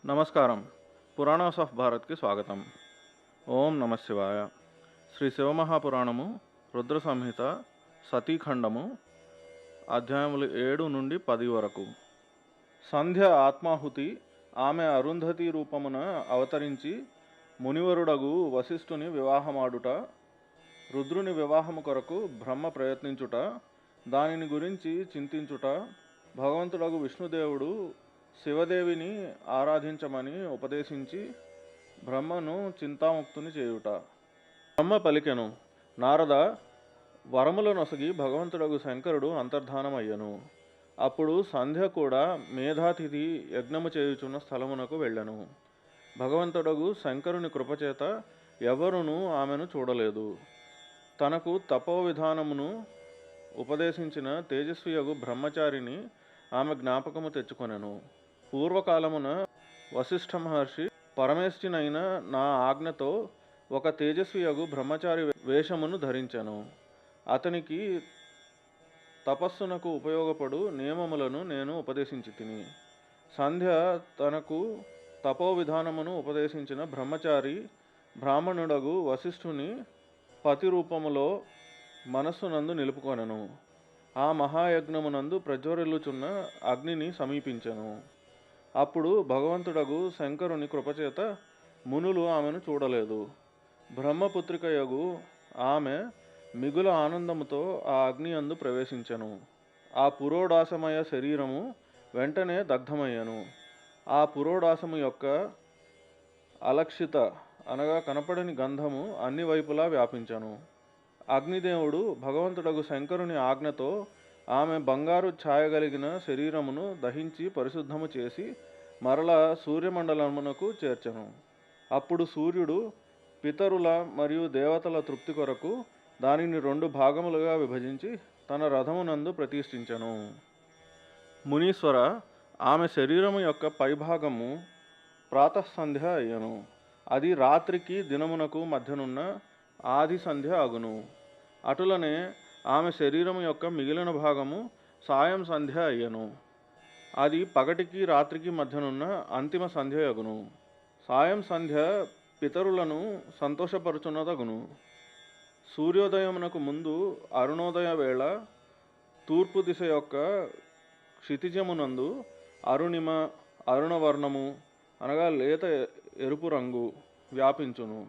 నమస్కారం. పురాణాస్ ఆఫ్ భారత్కి స్వాగతం. ఓం నమ శివాయ. శ్రీ శివమహాపురాణము రుద్ర సంహిత సతీఖండము అధ్యాయములు 7 నుండి 10 వరకు. సంధ్య ఆత్మాహుతి ఆమె అరుంధతి రూపమున అవతరించి మునివరుడగు వశిష్ఠుని వివాహమాడుట, రుద్రుని వివాహము కొరకు బ్రహ్మ ప్రయత్నించుట, దానిని గురించి చింతించుట, భగవంతుడగు విష్ణుదేవుడు శివదేవిని ఆరాధించమని ఉపదేశించి బ్రహ్మను చింతాముక్తుని చేయుట. బ్రహ్మ పలికెను, నారద, వరముల నొసగి భగవంతుడగు శంకరుడు అంతర్ధానమయ్యను. అప్పుడు సంధ్య కూడా మేధాతిథి యజ్ఞము చేయుచున్న స్థలమునకు వెళ్ళెను. భగవంతుడగు శంకరుని కృపచేత ఎవరునూ ఆమెను చూడలేదు. తనకు తపో విధానమును ఉపదేశించిన తేజస్వియగు బ్రహ్మచారిని ఆమె జ్ఞాపకము తెచ్చుకొనెను. పూర్వకాలమున వశిష్ఠ మహర్షి పరమేష్ఠినైన నా ఆజ్ఞతో ఒక తేజస్వియగు బ్రహ్మచారి వేషమును ధరించెను. అతనికి తపస్సునకు ఉపయోగపడు నియమములను నేను ఉపదేశించి తిని. సంధ్య తనకు తపో విధానమును ఉపదేశించిన బ్రహ్మచారి బ్రాహ్మణుడగు వశిష్ఠుని పతి రూపములో మనస్సునందు నిలుపుకొనెను. ఆ మహాయజ్ఞమునందు ప్రజ్వరిల్లుచున్న అగ్నిని సమీపించెను. అప్పుడు భగవంతుడగు శంకరుని కృపచేత మునులు ఆమెను చూడలేదు. బ్రహ్మపుత్రికయగు ఆమె మిగుల ఆనందముతో ఆ అగ్ని అందు ప్రవేశించెను. ఆ పురోడాసమయ శరీరము వెంటనే దగ్ధమయ్యను. ఆ పురోడాసము యొక్క అలక్షిత అనగా కనపడని గంధము అన్ని వైపులా వ్యాపించెను. అగ్నిదేవుడు భగవంతుడగు శంకరుని ఆజ్ఞతో ఆమె బంగారు ఛాయగలిగిన శరీరమును దహించి పరిశుద్ధము చేసి మరలా సూర్యమండలమునకు చేర్చెను. అప్పుడు సూర్యుడు పితరుల మరియు దేవతల తృప్తి కొరకు దానిని 2 భాగములుగా విభజించి తన రథమునందు ప్రతిష్ఠించెను. మునీశ్వర, ఆమె శరీరము యొక్క పైభాగము ప్రాతఃసంధ్య అయ్యను. అది రాత్రికి దినమునకు మధ్యనున్న ఆది సంధ్య అగును. అటులనే ఆమె శరీరము యొక్క మిగిలిన భాగము సాయం సంధ్య అయ్యను. అది పగటికి రాత్రికి మధ్యనున్న అంతిమ సంధ్య అగును. సాయం సంధ్య పితరులను సంతోషపరుచున్నదగును. సూర్యోదయమునకు ముందు అరుణోదయ వేళ తూర్పు దిశ యొక్క క్షితిజమునందు అరుణిమ అరుణవర్ణము అనగా లేత ఎరుపు రంగు వ్యాపించును.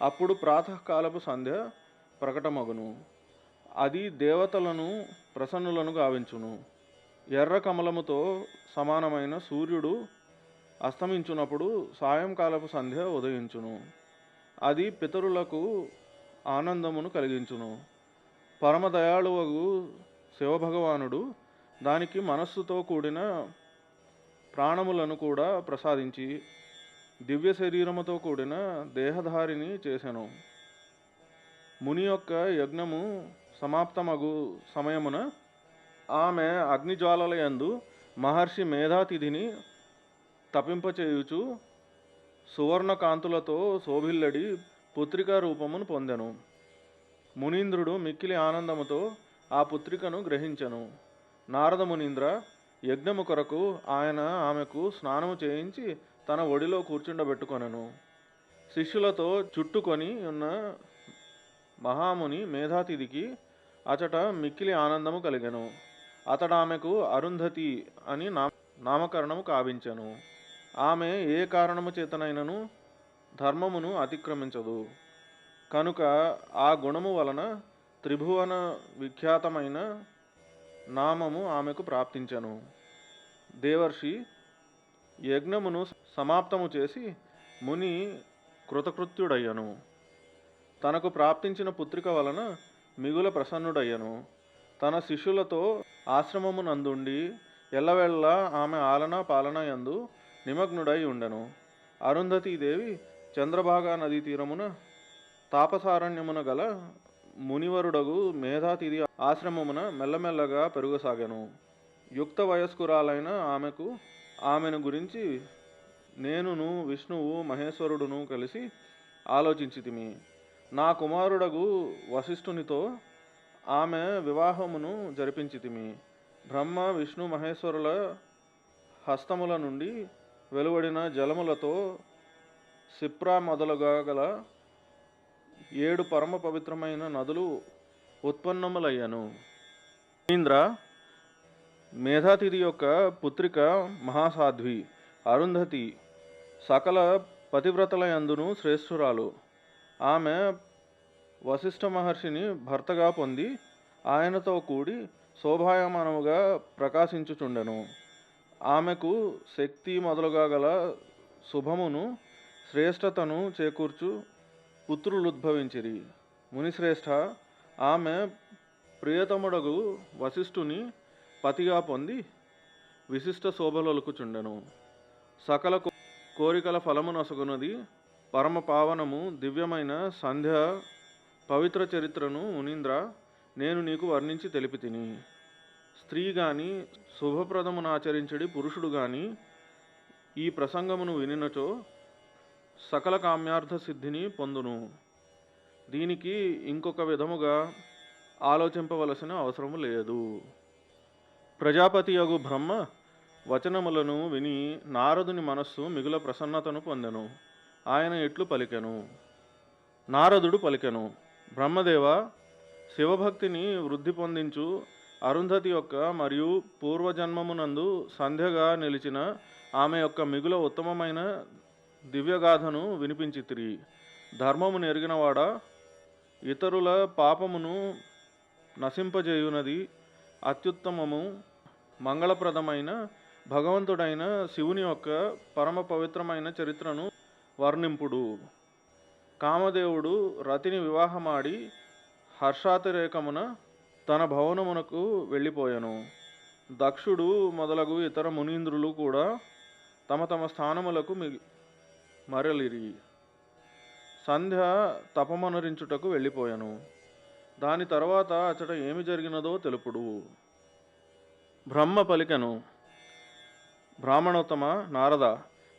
అప్పుడు ప్రాతకాలపు సంధ్య ప్రకటమగును. అది దేవతలను ప్రసన్నులను గావించును. ఎర్ర కమలముతో సమానమైన సూర్యుడు అస్తమించునప్పుడు సాయంకాలపు సంధ్య ఉదయించును. అది పితరులకు ఆనందమును కలిగించును. పరమదయాళువగు శివభగవానుడు దానికి మనస్సుతో కూడిన ప్రాణములను కూడా ప్రసాదించి దివ్య శరీరముతో కూడిన దేహధారిని చేసెను. ముని యొక్క యజ్ఞము సమాప్తమగు సమయమున ఆమె అగ్నిజ్వాలలయందు మహర్షి మేధాతిథిని తపింపచేయుచు సువర్ణ కాంతులతో శోభిల్లడి పుత్రికా రూపమును పొందెను. మునీంద్రుడు మిక్కిలి ఆనందముతో ఆ పుత్రికను గ్రహించెను. నారద మునీంద్ర, యజ్ఞము కొరకు ఆయన ఆమెకు స్నానము చేయించి తన ఒడిలో కూర్చుండబెట్టుకొనెను. శిష్యులతో చుట్టుకొని ఉన్న మహాముని మేధాతిథికి అచట మిక్కిలి ఆనందము కలిగెను. అతడు ఆమెకు అరుంధతి అని నామకరణము కావించెను. ఆమె ఏ కారణము చేతనైనను ధర్మమును అతిక్రమించదు కనుక ఆ గుణము వలన త్రిభువన విఖ్యాతమైన నామము ఆమెకు ప్రాప్తించెను. దేవర్షి, యజ్ఞమును సమాప్తము చేసి ముని కృతకృత్యుడయ్యను. తనకు ప్రాప్తించిన పుత్రిక వలన మిగుల ప్రసన్నుడయ్యను. తన శిష్యులతో ఆశ్రమమునందుండి ఎల్లవెల్లా ఆమె ఆలన పాలన యందు నిమగ్నుడై ఉండెను. అరుంధతీదేవి చంద్రభాగా నదీ తీరమున తాపసారణ్యమున గల మునివరుడగు మేధాతిథి ఆశ్రమమున మెల్లమెల్లగా పెరుగసాగెను. యుక్త వయస్కురాలైన ఆమెను గురించి నేనును విష్ణువు మహేశ్వరుడును కలిసి ఆలోచించితిమి. నా కుమారుడగు వశిష్ఠునితో ఆమె వివాహమును జరిపించితిమి. బ్రహ్మ విష్ణు మహేశ్వరుల హస్తముల నుండి వెలువడిన జలములతో సిప్రా మొదలుగా గల 7 పరమ పవిత్రమైన నదులు ఉత్పన్నములయ్యను. ఇంద్ర మేధాతిథి యొక్క పుత్రిక మహాసాధ్వి అరుంధతి సకల పతివ్రతలయందును శ్రేష్ఠురాలు. ఆమె వశిష్ఠ మహర్షిని భర్తగా పొంది ఆయనతో కూడి శోభాయమానముగా ప్రకాశించుచుండెను. ఆమెకు శక్తి మొదలుగా గల శుభమును శ్రేష్టతను చేకూర్చు పుత్రులుద్భవించిరి. మునిశ్రేష్ఠ, ఆమె ప్రియతముడగు వశిష్ఠుని పతిగా పొంది విశిష్ట శోభలొలుకుచుండెను. సకల కోరికల ఫలమునొసగునది పరమ పావనము దివ్యమైన సంధ్య పవిత్ర చరిత్రను మునీంద్ర నేను నీకు వర్ణించి తెలిపితిని. స్త్రీ గాని శుభప్రదమునాచరించడి పురుషుడు గాని ఈ ప్రసంగమును వినినచో సకల కామ్యార్థ సిద్ధిని పొందును. దీనికి ఇంకొక విధముగా ఆలోచింపవలసిన అవసరము లేదు. ప్రజాపతియగు బ్రహ్మ వచనములను విని నారదుని మనస్సు మిగుల ప్రసన్నతను పొందెను. ఆయన ఎట్లు పలికెను. నారదుడు పలికెను, బ్రహ్మదేవ, శివభక్తిని వృద్ధి పొందించు అరుంధతి యొక్క మరియు పూర్వజన్మమునందు సంధ్యగా నిలిచిన ఆమె యొక్క మిగుల ఉత్తమమైన దివ్యగాథను వినిపించితిరి. ధర్మము నెరిగినవాడా, ఇతరుల పాపమును నశింపజేయునది అత్యుత్తమము మంగళప్రదమైన భగవంతుడైన శివుని యొక్క పరమ పవిత్రమైన చరిత్రను వర్ణింపుడు. కామదేవుడు రతిని వివాహమాడి హర్షాతిరేకమున తన భవనమునకు వెళ్ళిపోయెను. దక్షుడు మొదలగు ఇతర మునీంద్రులు కూడా తమ తమ స్థానములకు మరలిరి. సంధ్య తపమనరించుటకు వెళ్ళిపోయెను. దాని తర్వాత అచట ఏమి జరిగినదో తెలుపుడు. బ్రహ్మ పలికెను, బ్రాహ్మణోత్తమ నారద,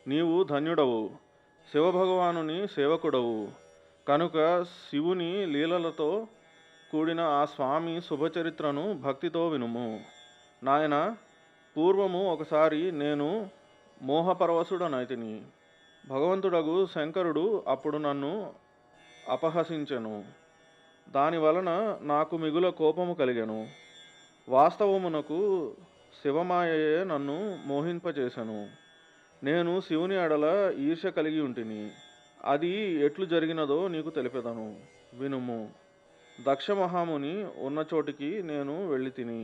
నీవు ధన్యుడవు, శివభగవానుని సేవకుడవు కనుక శివుని లీలలతో కూడిన ఆ స్వామి శుభచరిత్రను భక్తితో వినుము. నాయన, పూర్వము ఒకసారి నేను మోహపరవశుడనైతిని. భగవంతుడగు శంకరుడు అప్పుడు నన్ను అపహసించెను. దానివలన నాకు మిగుల కోపము కలిగెను. వాస్తవమునకు శివమాయయే నన్ను మోహింపచేసెను. నేను శివుని ఎడల ఈర్ష్య కలిగి ఉంటిని. అది ఎట్లు జరిగినదో నీకు తెలిపెదను, వినుము. దక్ష మహాముని ఉన్న చోటికి నేను వెళ్ళి తిని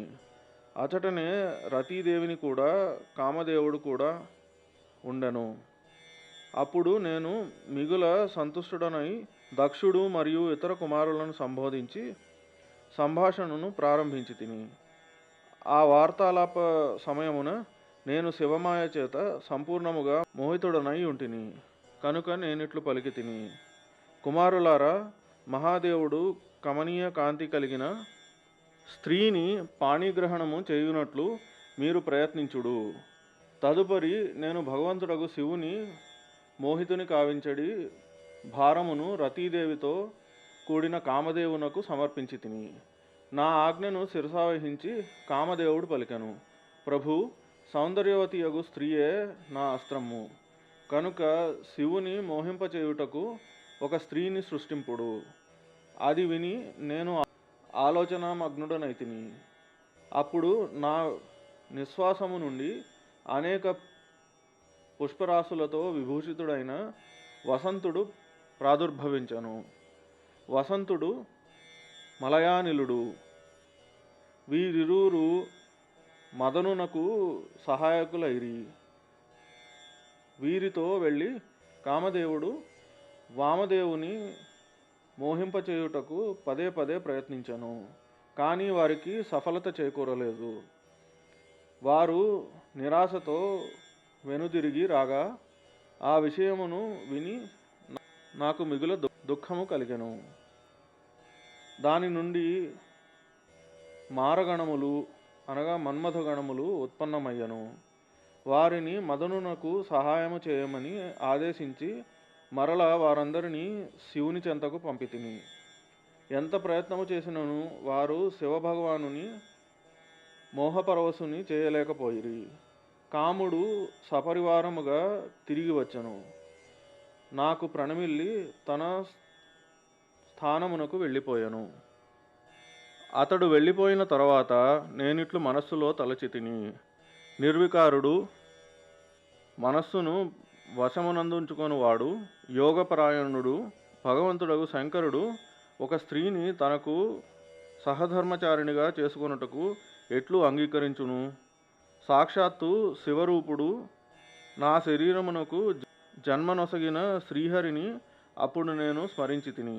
అచటనే రతీదేవిని కూడా కామదేవుడు కూడా ఉండెను. అప్పుడు నేను మిగుల సంతుష్టుడనై దక్షుడు మరియు ఇతర కుమారులను సంబోధించి సంభాషణను ప్రారంభించి తిని. ఆ వార్తాలాప సమయమున నేను శివమాయ చేత సంపూర్ణముగా మోహితుడనై ఉంటిని కనుక నేనిట్లు పలికి తిని. కుమారులారా, మహాదేవుడు కమనీయ కాంతి కలిగిన స్త్రీని పాణిగ్రహణము చేయునట్లు మీరు ప్రయత్నించుడు. తదుపరి నేను భగవంతుడగు శివుని మోహితుని కావించడి భారమును రతీదేవితో కూడిన కామదేవునకు సమర్పించి తిని. నా ఆజ్ఞను శిరసావహించి కామదేవుడు పలికెను, ప్రభు, సౌందర్యవతి యగు స్త్రీయే నా అస్త్రము కనుక శివుని మోహింపచేయుటకు ఒక స్త్రీని సృష్టింపుడు. అది విని నేను ఆలోచనామగ్నుడనైతిని. అప్పుడు నా నిశ్వాసము నుండి అనేక పుష్పరాశులతో విభూషితుడైన వసంతుడు ప్రాదుర్భవించను. వసంతుడు మలయానిలుడు. వీరిరువురు మదనునకు సహాయకులైరి. వీరితో వెళ్ళి కామదేవుడు వామదేవుని మోహింపచేయుటకు పదే పదే ప్రయత్నించను. కానీ వారికి సఫలత చేకూరలేదు. వారు నిరాశతో వెనుదిరిగి రాగా ఆ విషయమును విని నాకు మిగుల దుఃఖము కలిగెను. దాని నుండి మారగణములు అనగా మన్మథగణములు ఉత్పన్నమయ్యను. వారిని మదనునకు సహాయము చేయమని ఆదేశించి మరలా వారందరినీ శివుని చెంతకు పంపితిని. ఎంత ప్రయత్నము చేసినను వారు శివభగవానుని మోహపరవశుని చేయలేకపోయిరి. కాముడు సపరివారముగా తిరిగి వచ్చెను. నాకు ప్రణమిల్లి తన స్థానమునకు వెళ్ళిపోయెను. అతడు వెళ్ళిపోయిన తర్వాత నేనిట్లు మనస్సులో తలచితిని, నిర్వికారుడు, మనస్సును వశమునందుంచుకొనువాడు, యోగపరాయణుడు, భగవంతుడగు శంకరుడు ఒక స్త్రీని తనకు సహధర్మచారిణిగా చేసుకొనుటకు ఎట్లు అంగీకరించును? సాక్షాత్తు శివరూపుడు నా శరీరమునకు జన్మనొసగిన శ్రీహరిని అప్పుడు నేను స్మరించి తిని.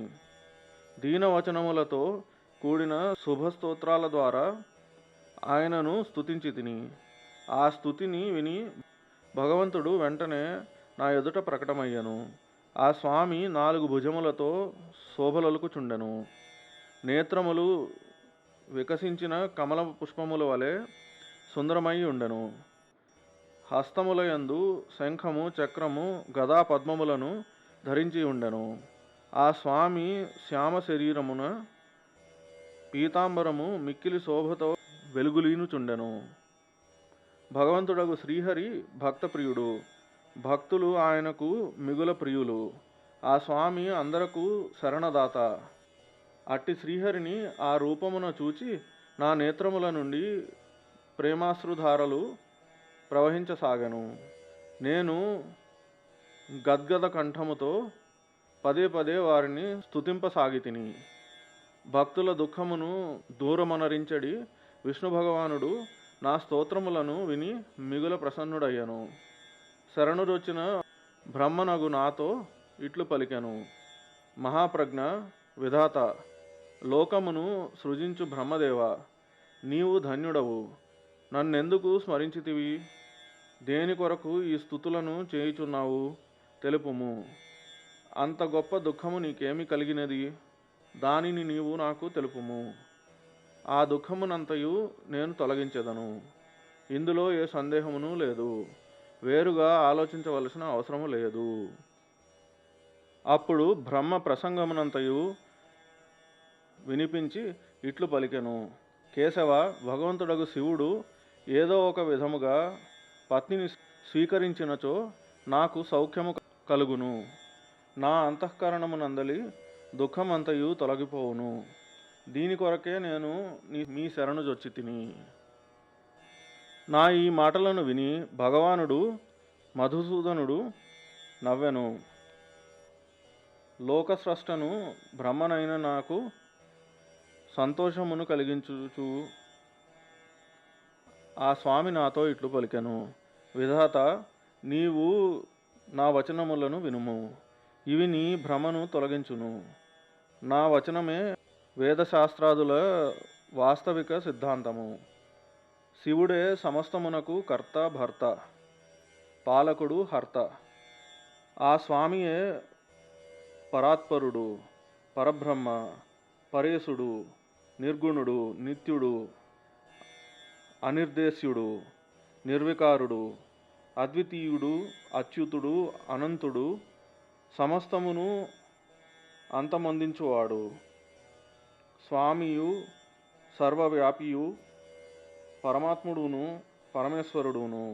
దీనవచనములతో కూడిన శుభస్తోత్రాల ద్వారా ఆయనను స్తుతించి తిని. ఆ స్తుతిని విని భగవంతుడు వెంటనే నా ఎదుట ప్రకటమయ్యను. ఆ స్వామి 4 భుజములతో శోభలొలుకుచుండెను. నేత్రములు వికసించిన కమల పుష్పముల వలె సుందరమై ఉండెను. హస్తములయందు శంఖము, చక్రము, గదా పద్మములను ధరించి ఉండెను. ఆ స్వామి శ్యామ శరీరమున పీతాంబరము మిక్కిలి శోభతో వెలుగులీనుచుండెను. భగవంతుడగు శ్రీహరి భక్తప్రియుడు, భక్తులు ఆయనకు మిగుల ప్రియులు. ఆ స్వామి అందరకు శరణదాత. అట్టి శ్రీహరిని ఆ రూపమున చూచి నా నేత్రముల నుండి ప్రేమాశ్రుధారలు ప్రవహించసాగెను. నేను గద్గద కంఠముతో పదే పదే వారిని స్తుతింపసాగితిని. భక్తుల దుఃఖమును దూరమనరించడి విష్ణు భగవానుడు నా స్తోత్రములను విని మిగుల ప్రసన్నుడయ్యను. శరణురొచ్చిన బ్రహ్మనగు నాతో ఇట్లు పలికెను, మహాప్రజ్ఞ విధాత, లోకమును సృజించు బ్రహ్మదేవ, నీవు ధన్యుడవు. నన్నెందుకు స్మరించితివి? దేని కొరకు ఈ స్థుతులను చేయుచున్నావు తెలుపుము. అంత గొప్ప దుఃఖము నీకేమి కలిగినది? దానిని నీవు నాకు తెలుపుము. ఆ దుఃఖమునంతయు నేను తొలగించెదను. ఇందులో ఏ సందేహమును లేదు. వేరుగా ఆలోచించవలసిన అవసరము లేదు. అప్పుడు బ్రహ్మ ప్రసంగమునంతయు వినిపించి ఇట్లు పలికెను, కేశవ, భగవంతుడగు శివుడు ఏదో ఒక విధముగా పత్నిని స్వీకరించినచో నాకు సౌఖ్యము కలుగును. నా అంతఃకరణమునందలి దుఃఖమంతయు తొలగిపోవును. దీని కొరకే నేను మీ శరణు జొచ్చి తిని. నా ఈ మాటలను విని భగవానుడు మధుసూదనుడు నవ్వెను. లోకస్రష్టను బ్రహ్మనైన నాకు సంతోషమును కలిగించుచు ఆ స్వామి నాతో ఇట్లు పలికెను, విధాత, నీవు నా వచనములను వినుము. ఇవి నీ భ్రమను తొలగించును. నా వచనమే వేదశాస్త్రాదుల వాస్తవిక సిద్ధాంతము. శివుడే సమస్తమునకు కర్త, భర్త, పాలకుడు, హర్త. ఆ స్వామియే పరాత్పరుడు, పరబ్రహ్మ, పరేశుడు, నిర్గుణుడు, నిత్యుడు, అనిర్దేశ్యుడు, నిర్వికారుడు, అద్వితీయుడు, అచ్యుతుడు, అనంతుడు, సమస్తమును అంతమొందించువాడు. స్వామియు సర్వవ్యాపియు పరమాత్ముడును పరమేశ్వరుడును.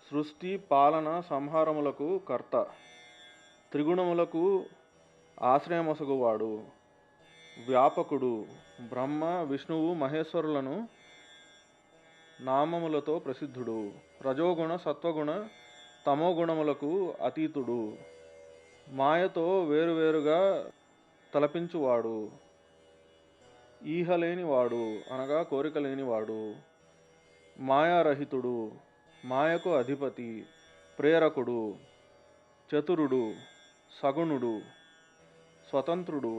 సృష్టి, పాలన, సంహారములకు కర్త, త్రిగుణములకు ఆశ్రయమొసగువాడు, వ్యాపకుడు, బ్రహ్మ, విష్ణువు, మహేశ్వరులను నామములతో ప్రసిద్ధుడు, రజోగుణ, సత్వగుణ, తమోగుణములకు అతీతుడు, మాయతో వేరువేరుగా తలపించువాడు, ఈహలేనివాడు అనగా కోరిక లేనివాడు, మాయారహితుడు, మాయకు అధిపతి, ప్రేరకుడు, చతురుడు, సగుణుడు, స్వతంత్రుడు,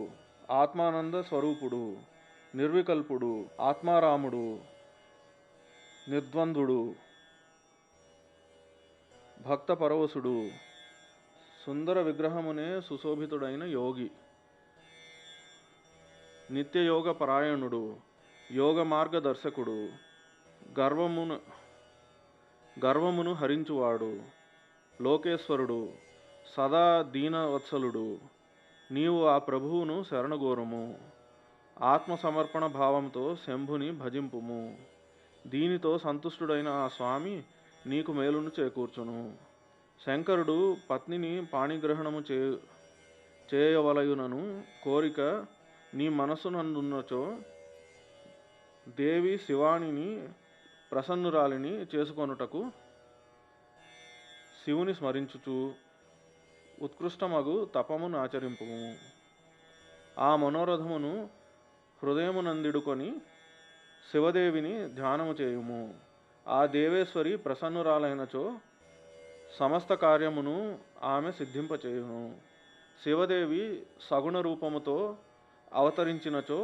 ఆత్మానంద స్వరూపుడు, నిర్వికల్పుడు, ఆత్మారాముడు, నిర్ద్వంద్వుడు, భక్త పరవశుడు, సుందర విగ్రహమునే సుశోభితుడైన యోగి, నిత్యయోగ పరాయణుడు, యోగ మార్గదర్శకుడు, గర్వమును హరించువాడు, లోకేశ్వరుడు, సదా దీనవత్సలుడు. నీవు ఆ ప్రభువును శరణగోరుము. ఆత్మసమర్పణ భావంతో శంభుని భజింపుము. దీనితో సంతుష్టుడైన ఆ స్వామి నీకు మేలును చేకూర్చును. శంకరుడు పత్నిని పాణిగ్రహణము చేయవలయునను కోరిక నీ మనస్సునందున్నచో దేవి శివానిని ప్రసన్నురాలిని చేసుకొనుటకు శివుని స్మరించుచు ఉత్కృష్టమగు తపమును ఆచరింపుము. ఆ మనోరథమును హృదయమునందిడుకొని శివదేవిని ధ్యానము చేయుము. ఆ దేవేశ్వరి ప్రసన్నురాలైనచో సమస్త కార్యమును ఆమె సిద్ధింపచేయును. శివదేవి సగుణ రూపముతో అవతరించినచో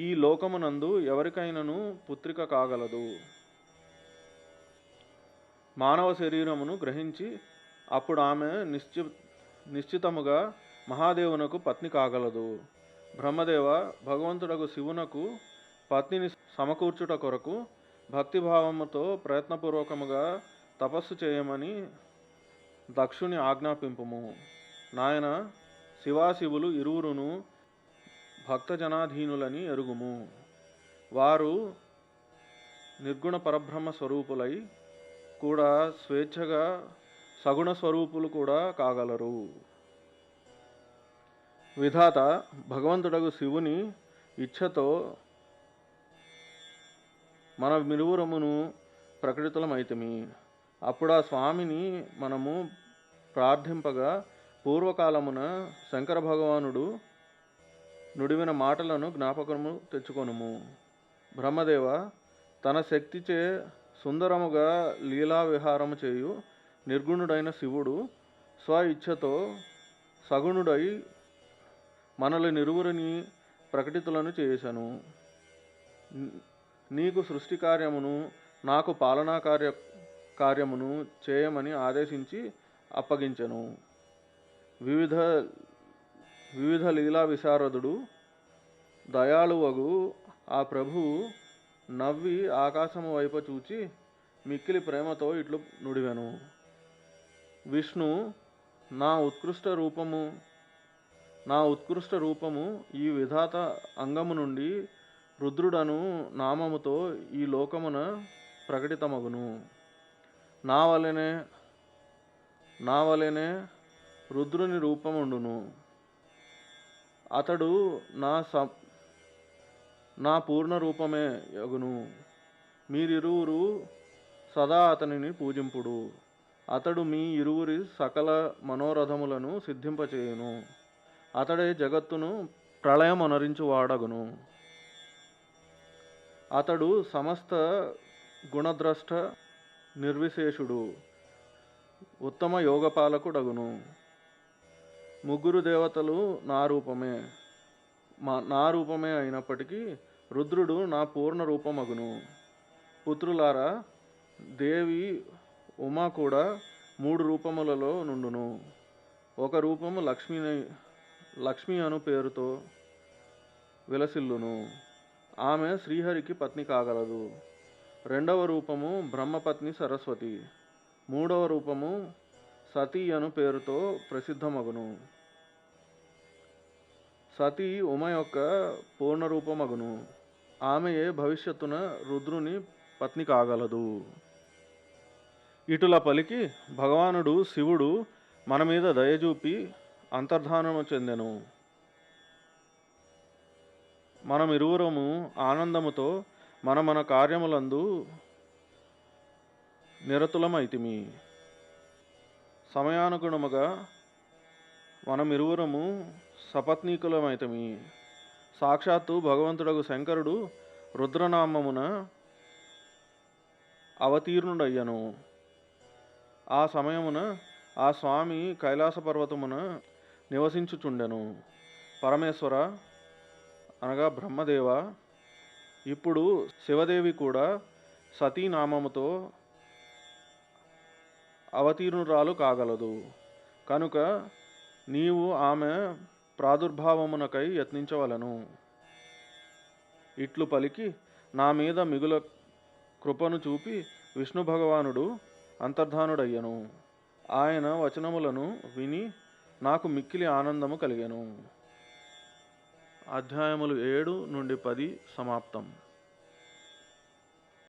ఈ లోకమునందు ఎవరికైనను పుత్రిక కాగలదు. మానవ శరీరమును గ్రహించి అప్పుడు ఆమె నిశ్చితముగా మహాదేవునకు పత్ని కాగలదు. బ్రహ్మదేవ, భగవంతుడగు శివునకు పత్నిని సమకూర్చుట కొరకు భక్తిభావముతో ప్రయత్నపూర్వకముగా తపస్సు చేయమని దక్షుని ఆజ్ఞాపింపుము. నాయన, శివాశివులు ఇరువురును భక్తజనాధీనులని ఎరుగుము. వారు నిర్గుణ పరబ్రహ్మ స్వరూపులై కూడా స్వేచ్ఛగా సగుణ స్వరూపులు కూడా కాగలరు. విధాత భగవంతుడగు శివుని ఇచ్ఛతో మన మిరువురమును ప్రకటితులమైతిమి. అప్పుడు ఆ స్వామిని మనము ప్రార్థింపగా పూర్వకాలమున శంకర భగవానుడు నుడివిన మాటలను జ్ఞాపకము తెచ్చుకొనుము. బ్రహ్మదేవ, తన శక్తిచే సుందరముగా లీలా విహారము చేయు నిర్గుణుడైన శివుడు స్వ ఇచ్ఛతో సగుణుడై మనల నిరువురిని ప్రకటితులను చేసెను. నీకు సృష్టి కార్యమును నాకు పాలనా కార్యమును చేయమని ఆదేశించి అప్పగించెను. వివిధ లీలా విశారదుడు దయాళువగు ఆ ప్రభువు నవ్వి ఆకాశము వైపు చూచి మిక్కిలి ప్రేమతో ఇట్లు నుడివెను. విష్ణు, నా ఉత్కృష్ట రూపము ఈ విధాత అంగము నుండి రుద్రుడను నామముతో ఈ లోకమున ప్రకటితమగును. నా వలెనే రుద్రుని రూపముండును. అతడు నా పూర్ణ రూపమే యగును. మీరిరువురు సదా అతనిని పూజింపుడు. అతడు మీ ఇరువురి సకల మనోరథములను సిద్ధింపచేయును. అతడే జగత్తును ప్రళయమొనరించువాడగును. అతడు సమస్త గుణద్రష్ట నిర్విశేషుడు, ఉత్తమ యోగపాలకుడగును. ముగ్గురు దేవతలు నా రూపమే అయినప్పటికీ రుద్రుడు నా పూర్ణ రూపమగును. పుత్రులారా, దేవి ఉమా కూడా 3 రూపములలో నుండును. ఒక రూపము లక్ష్మి అను పేరుతో విలసిల్లును. ఆమె శ్రీహరికి పత్ని కాగలదు. 2వ రూపము బ్రహ్మపత్ని సరస్వతి. 3వ రూపము సతీ అను పేరుతో ప్రసిద్ధమగును. సతీ ఉమ యొక్క పూర్ణ రూపమగును. ఆమెయే భవిష్యత్తున రుద్రుని పత్ని కాగలదు. ఇటుల పలికి భగవానుడు శివుడు మన మీద దయచూపి అంతర్ధానము చెందెను. మనమిరువురము ఆనందముతో మన కార్యములందు నిరతులమైతిమి. సమయానుగుణముగా మనమిరువురము సపత్నీకులమైతిమి. సాక్షాత్తు భగవంతుడగు శంకరుడు రుద్రనామమున అవతీర్ణుడయ్యను. ఆ సమయమున ఆ స్వామి కైలాస పర్వతమున నివసించుచుండెను. పరమేశ్వర అనగా బ్రహ్మదేవ, ఇప్పుడు శివదేవి కూడా సతీనామముతో అవతీర్ణురాలు కాగలదు. కనుక నీవు ఆమె ప్రాదుర్భావమునకై యత్నించవలను. ఇట్లు పలికి నా మీద మిగుల కృపను చూపి విష్ణు భగవానుడు అంతర్ధానుడయ్యను. ఆయన వచనములను విని నాకు మిక్కిలి ఆనందము కలిగెను. అధ్యాయములు 7 నుండి 10 సమాప్తం.